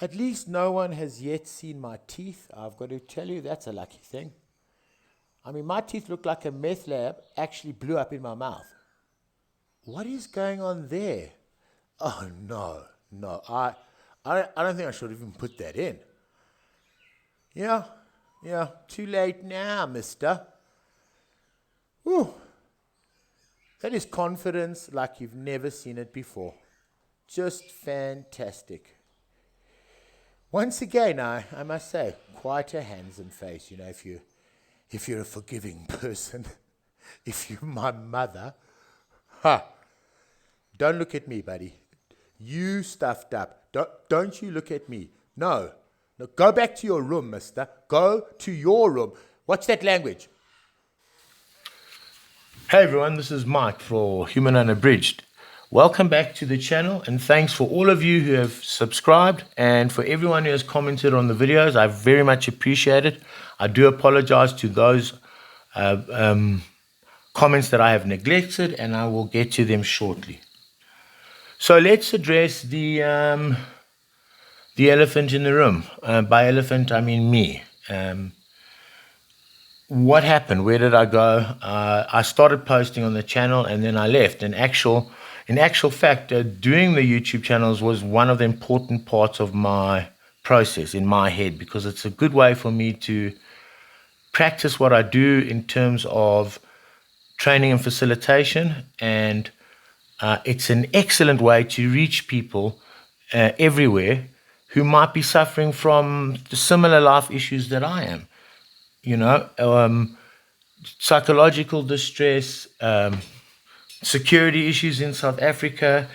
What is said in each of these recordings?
At least no one has yet seen my teeth. I've got to tell you, that's a lucky thing. I mean, my teeth look like a meth lab actually blew up in my mouth. What is going on there? Oh, no, no. I don't think I should even put that in. Yeah, yeah. Too late now, mister. Whew. That is confidence like you've never seen it before. Just fantastic. Once again, I must say, quite a handsome face. You know, if you're a forgiving person, if you're my mother, ha! Don't look at me, buddy. You stuffed up. Don't you look at me. No, no. Go back to your room, mister. Go to your room. What's that language? Hey everyone, this is Mike for Human Unabridged. Welcome back to the channel, and thanks for all of you who have subscribed and for everyone who has commented on the videos. I very much appreciate it. I do apologize to those comments that I have neglected, and I will get to them shortly. So let's address the elephant in the room. By elephant, I mean me. What happened? Where did I go? I started posting on the channel and then I left. In actual fact, doing the YouTube channels was one of the important parts of my process in my head, because it's a good way for me to practice what I do in terms of training and facilitation, and it's an excellent way to reach people everywhere who might be suffering from the similar life issues that I am. You know, psychological distress, security issues in South Africa,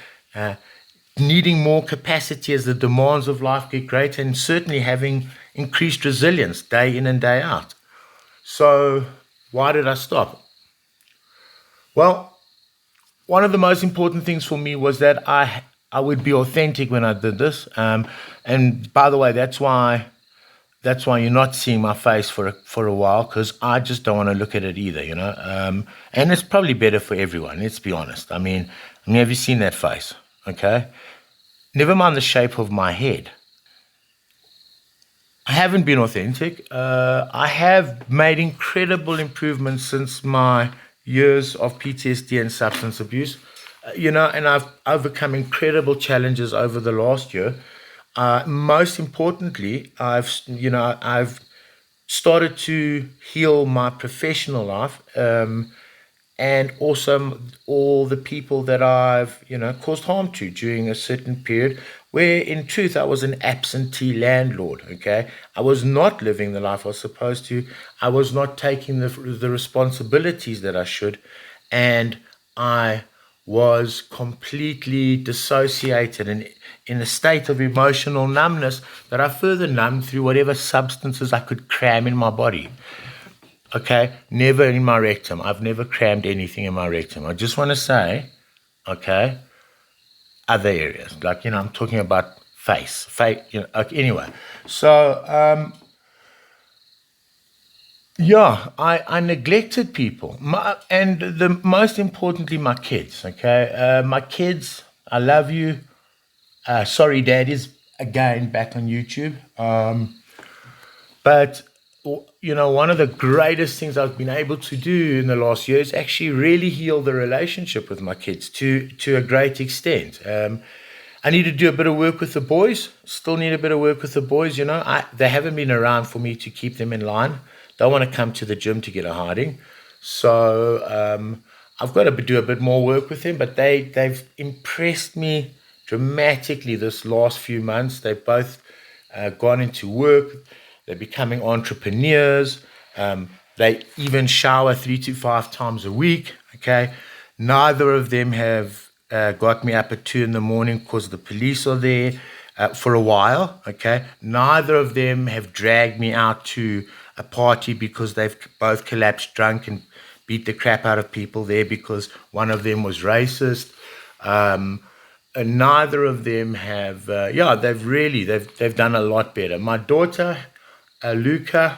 needing more capacity as the demands of life get greater, and certainly having increased resilience day in and day out. So why did I stop? Well, one of the most important things for me was that I would be authentic when I did this. And by the way, that's why you're not seeing my face for a while, because I just don't want to look at it either, you know. And it's probably better for everyone, let's be honest. I mean, have you seen that face? Okay. Never mind the shape of my head. I haven't been authentic. I have made incredible improvements since my years of PTSD and substance abuse, you know, and I've overcome incredible challenges over the last year. Most importantly, I've started to heal my professional life, and also all the people that I've, caused harm to during a certain period where in truth I was an absentee landlord. Okay, I was not living the life I was supposed to. I was not taking the responsibilities that I should, and I was completely dissociated and in a state of emotional numbness that I further numbed through whatever substances I could cram in my body. Okay, never in my rectum. I've never crammed anything in my rectum. I just want to say, okay, other areas. Like, I'm talking about face, okay, anyway. So, yeah, I neglected people. And most importantly, my kids, okay? My kids, I love you. Sorry, Dad is again back on YouTube. But one of the greatest things I've been able to do in the last year is actually really heal the relationship with my kids to a great extent. I need to do a bit of work with the boys. Still need a bit of work with the boys. They haven't been around for me to keep them in line. Don't want to come to the gym to get a hiding. So I've got to do a bit more work with them. But they've impressed me dramatically this last few months. They've both gone into work. They're becoming entrepreneurs. They even shower 3 to 5 times a week. Okay, neither of them have got me up at 2 in the morning because the police are there for a while. Okay, neither of them have dragged me out to a party because they've both collapsed drunk and beat the crap out of people there because one of them was racist. And neither of them have. They've done a lot better. My daughter, Luca,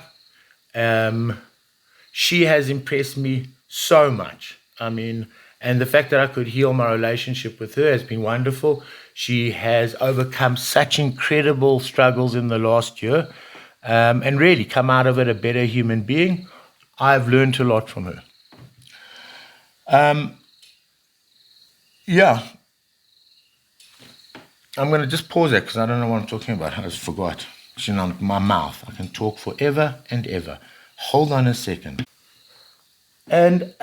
she has impressed me so much. I mean, and the fact that I could heal my relationship with her has been wonderful. She has overcome such incredible struggles in the last year, and really come out of it a better human being. I've learned a lot from her. Yeah, I'm going to just pause that because I don't know what I'm talking about. I just forgot. It's in my mouth. I can talk forever and ever. Hold on a second. And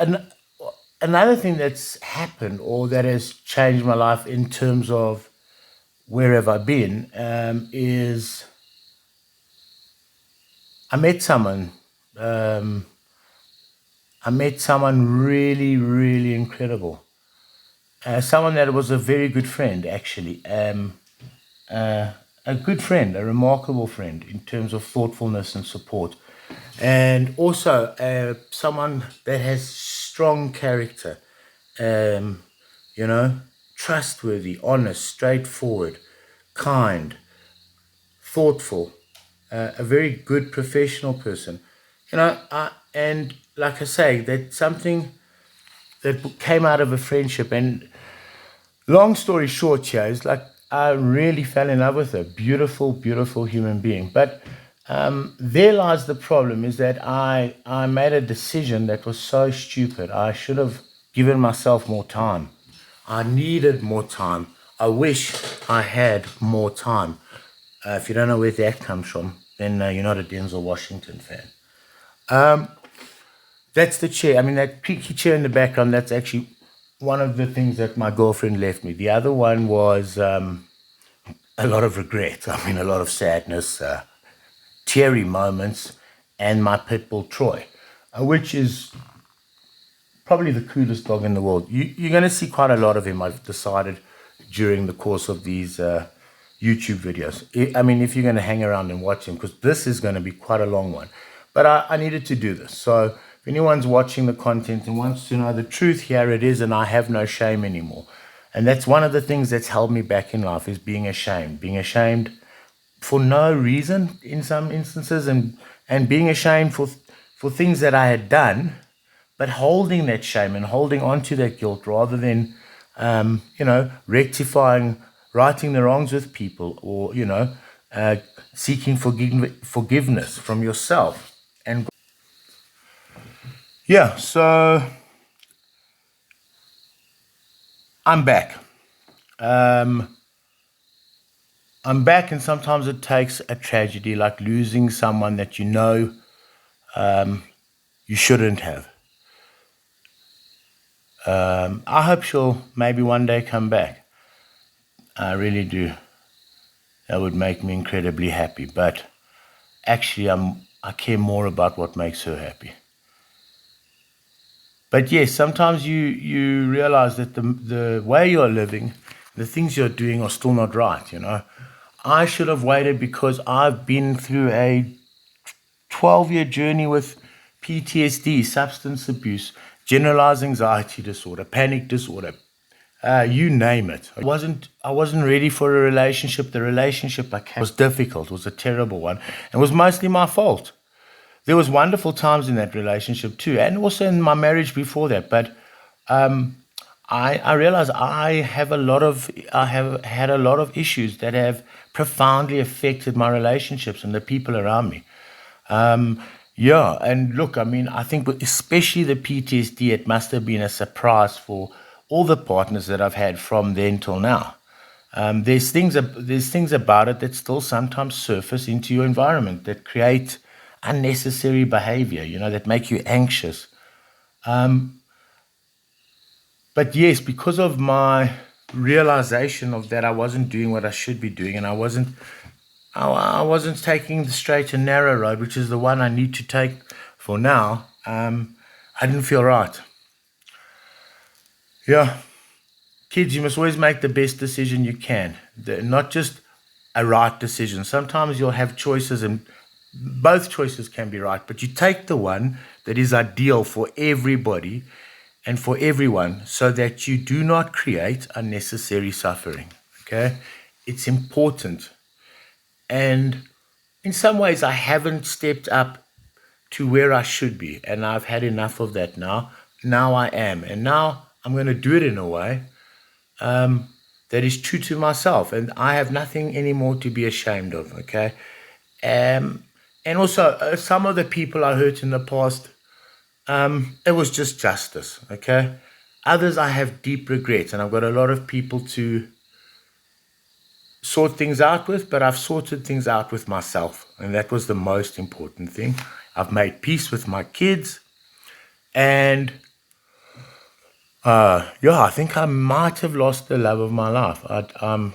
another thing that's happened or that has changed my life in terms of where have I been, is I met someone. Um, I met someone really, really incredible. Someone that was a very good friend, actually. A good friend, a remarkable friend in terms of thoughtfulness and support. And also someone that has strong character, um, you know, trustworthy, honest, straightforward, kind, thoughtful, a very good professional person. And like I say, that's something that came out of a friendship. And long story short here is like I really fell in love with her. Beautiful, beautiful human being. But there lies the problem is that I made a decision that was so stupid. I should have given myself more time. I needed more time. I wish I had more time. If you don't know where that comes from, then you're not a Denzel Washington fan. That's the chair. I mean, that creaky chair in the background, that's actually one of the things that my girlfriend left me. The other one was a lot of regret. I mean, a lot of sadness, teary moments, and my pit bull Troy, which is probably the coolest dog in the world. You're going to see quite a lot of him, I've decided, during the course of these YouTube videos. I mean, if you're going to hang around and watch him, because this is going to be quite a long one. But I needed to do this. So if anyone's watching the content and wants to know the truth, here it is, and I have no shame anymore. And that's one of the things that's held me back in life is being ashamed. Being ashamed for no reason in some instances, and being ashamed for things that I had done, but holding that shame and holding on to that guilt rather than rectifying, righting the wrongs with people, or seeking forgiveness from yourself. And yeah, so I'm back. I'm back, and sometimes it takes a tragedy like losing someone that you know you shouldn't have. I hope she'll maybe one day come back. I really do. That would make me incredibly happy. But actually, I care more about what makes her happy. But yes, sometimes you realize that the way you're living, the things you're doing are still not right. I should have waited because I've been through a 12-year journey with PTSD, substance abuse, generalized anxiety disorder, panic disorder, you name it. I wasn't ready for a relationship. The relationship I came was difficult, was a terrible one, and was mostly my fault. There was wonderful times in that relationship too, and also in my marriage before that. But I realize I have had a lot of issues that have profoundly affected my relationships and the people around me. Yeah, and look, I mean, I think especially the PTSD, it must have been a surprise for all the partners that I've had from then till now. There's things about it that still sometimes surface into your environment that create unnecessary behavior, that make you anxious. But yes, because of my realization of that I wasn't doing what I should be doing, and I wasn't taking the straight and narrow road, which is the one I need to take for now. I didn't feel right. Yeah, kids, you must always make the best decision you can. Not just a right decision. Sometimes you'll have choices, and both choices can be right, but you take the one that is ideal for everybody and for everyone so that you do not create unnecessary suffering. Okay? It's important. And in some ways, I haven't stepped up to where I should be, and I've had enough of that now. Now I am, and now I'm going to do it in a way that is true to myself, and I have nothing anymore to be ashamed of. Okay, and also some of the people I hurt in the past, it was just justice. Okay, others I have deep regrets, and I've got a lot of people to sort things out with, but I've sorted things out with myself, and that was the most important thing. I've made peace with my kids, and yeah, I think I might have lost the love of my life. I'm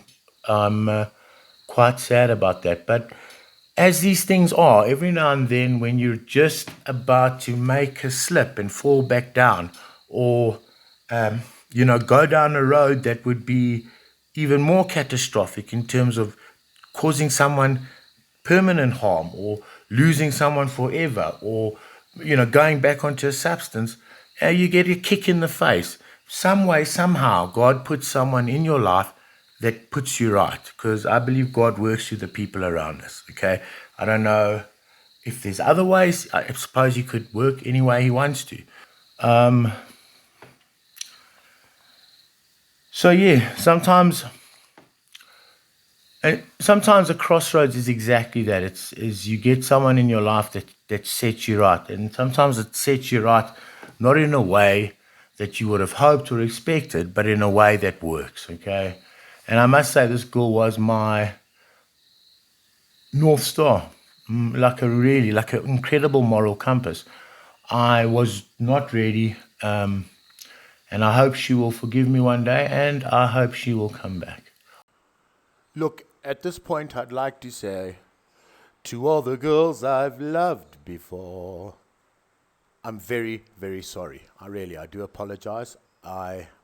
quite sad about that. But as these things are, every now and then, when you're just about to make a slip and fall back down, or go down a road that would be even more catastrophic in terms of causing someone permanent harm, or losing someone forever, or going back onto a substance, you get a kick in the face. Some way, somehow, God puts someone in your life that puts you right, because I believe God works through the people around us. Okay, I don't know if there's other ways. I suppose He could work any way He wants to. So yeah, sometimes a crossroads is exactly that. It's is you get someone in your life that sets you right, and sometimes it sets you right not in a way that you would have hoped or expected, but in a way that works. Okay, and I must say this girl was my North Star, like an incredible moral compass. I was not ready, and I hope she will forgive me one day, and I hope she will come back. Look, at this point, I'd like to say to all the girls I've loved before, I'm very, very sorry. I do apologize.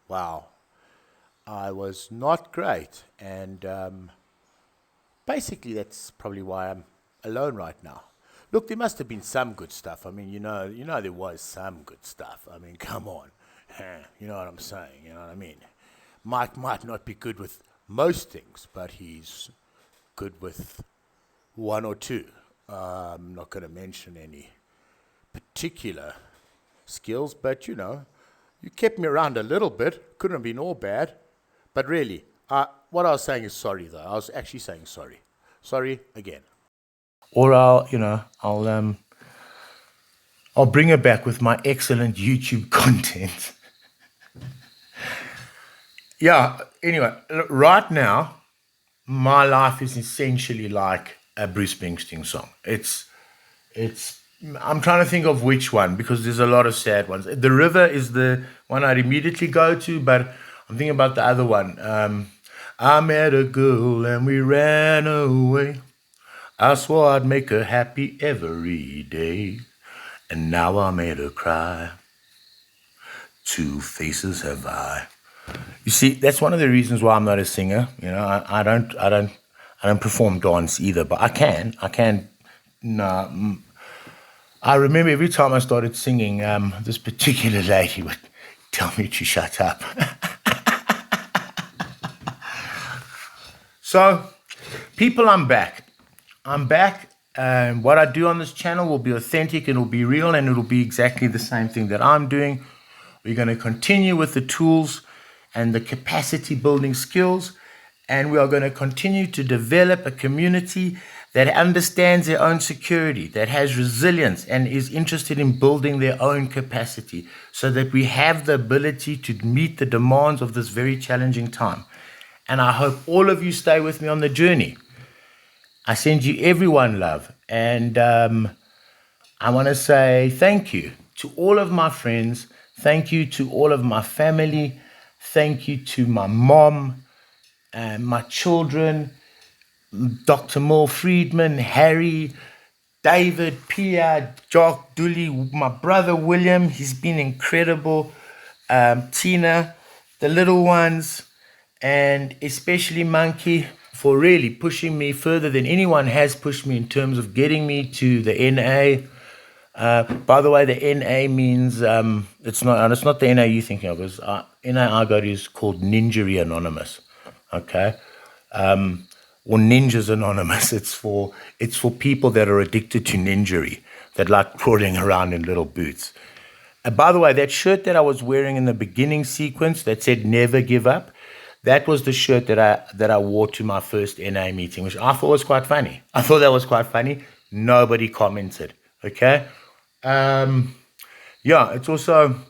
Wow, I was not great, and basically that's probably why I'm alone right now. Look, there must have been some good stuff. I mean, there was some good stuff. I mean, come on, you know what I'm saying? You know what I mean? Mike might not be good with most things, but he's good with one or two. I'm not going to mention any particular skills, but you kept me around a little bit. Couldn't have been all bad. But really, what I was saying is sorry, though. I was actually saying sorry. Sorry again. Or I'll bring her back with my excellent YouTube content. Yeah, anyway, right now, my life is essentially like a Bruce Springsteen song. It's I'm trying to think of which one, because there's a lot of sad ones. The River is the one I'd immediately go to, but I'm thinking about the other one. I met a girl and we ran away. I swore I'd make her happy every day, and now I made her cry. Two faces have I. You see, that's one of the reasons why I'm not a singer. I don't perform dance either, but I can. No, I remember every time I started singing, this particular lady would tell me to shut up. So, people, I'm back. I'm back, and what I do on this channel will be authentic, and it'll be real, and it'll be exactly the same thing that I'm doing. We're going to continue with the tools and the capacity building skills, and we are going to continue to develop a community that understands their own security, that has resilience, and is interested in building their own capacity, so that we have the ability to meet the demands of this very challenging time. And I hope all of you stay with me on the journey. I send you everyone love, and I want to say thank you to all of my friends. Thank you to all of my family. Thank you to my mom and my children, Dr. Moore Friedman, Harry, David, Pia, Jock, Dooley, my brother William. He's been incredible. Tina, the little ones, and especially Monkey, for really pushing me further than anyone has pushed me in terms of getting me to the NA. By the way, the NA means it's not the NA you're thinking of. It's NA I go to is called Ningery Anonymous, okay, or Ninjas Anonymous. It's for people that are addicted to ningery, that like crawling around in little boots. And by the way, that shirt that I was wearing in the beginning sequence that said "Never Give Up," that was the shirt that I wore to my first NA meeting, which I thought was quite funny. I thought that was quite funny. Nobody commented. Okay. Um, yeah, it's also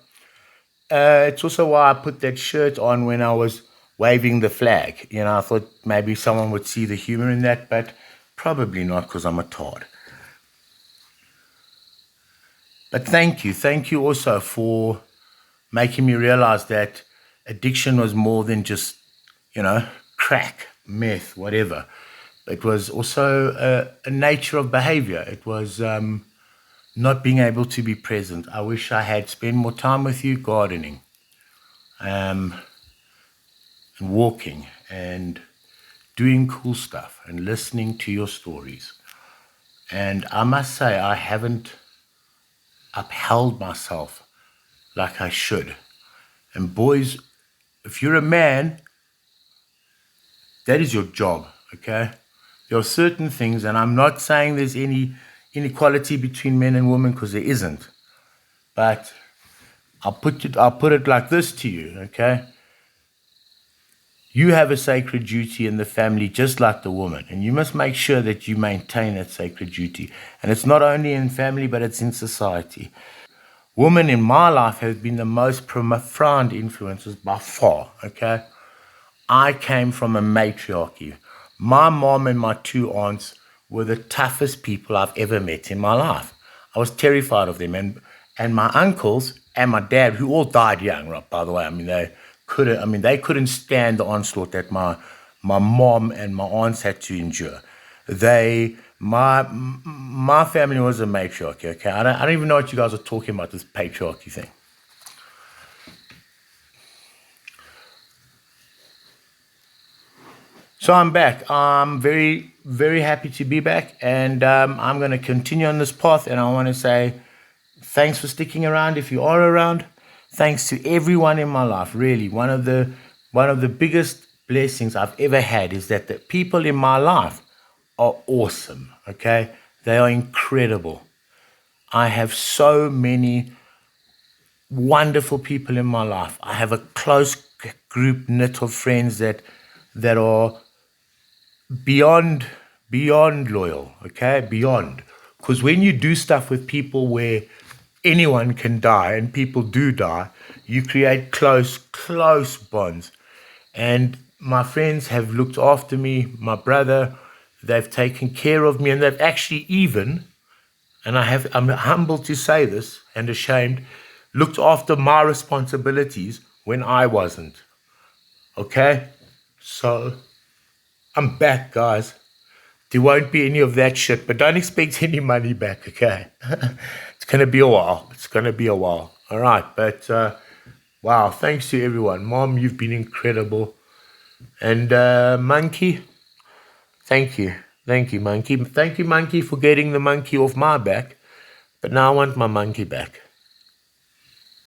why I put that shirt on when I was waving the flag. I thought maybe someone would see the humor in that, but probably not because I'm a tard. But thank you also for making me realize that addiction was more than just, crack, meth, whatever. It was also a nature of behavior. It was not being able to be present. I wish I had spent more time with you gardening, um, and walking and doing cool stuff and listening to your stories. And I must say, I haven't upheld myself like I should. And boys, if you're a man, that is your job, okay? There are certain things, and I'm not saying there's any inequality between men and women because there isn't. But I'll put it like this to you, okay? You have a sacred duty in the family just like the woman, and you must make sure that you maintain that sacred duty. And it's not only in family, but it's in society. Women in my life have been the most profound influences by far, okay? I came from a matriarchy. My mom and my two aunts were the toughest people I've ever met in my life. I was terrified of them. And my uncles and my dad, who all died young, right, by the way. They couldn't stand the onslaught that my mom and my aunts had to endure. My family was a matriarchy, okay? I don't even know what you guys are talking about, this patriarchy thing. So I'm back. I'm very, very happy to be back, and I'm going to continue on this path. And I want to say thanks for sticking around. If you are around, thanks to everyone in my life. Really, one of the biggest blessings I've ever had is that the people in my life are awesome. Okay, they are incredible. I have so many wonderful people in my life. I have a close group knit of friends that are beyond beyond loyal, okay, beyond. Because when you do stuff with people where anyone can die and people do die, you create close bonds. And my friends have looked after me, my brother, they've taken care of me, and they've actually even, and I'm humbled to say this and ashamed, looked after my responsibilities when I wasn't. Okay? So I'm back, guys. There won't be any of that shit, but don't expect any money back, okay? It's gonna be a while. It's gonna be a while. All right, but wow, thanks to everyone. Mom, you've been incredible. And Monkey, thank you. Thank you, Monkey. Thank you, Monkey, for getting the monkey off my back. But now I want my monkey back.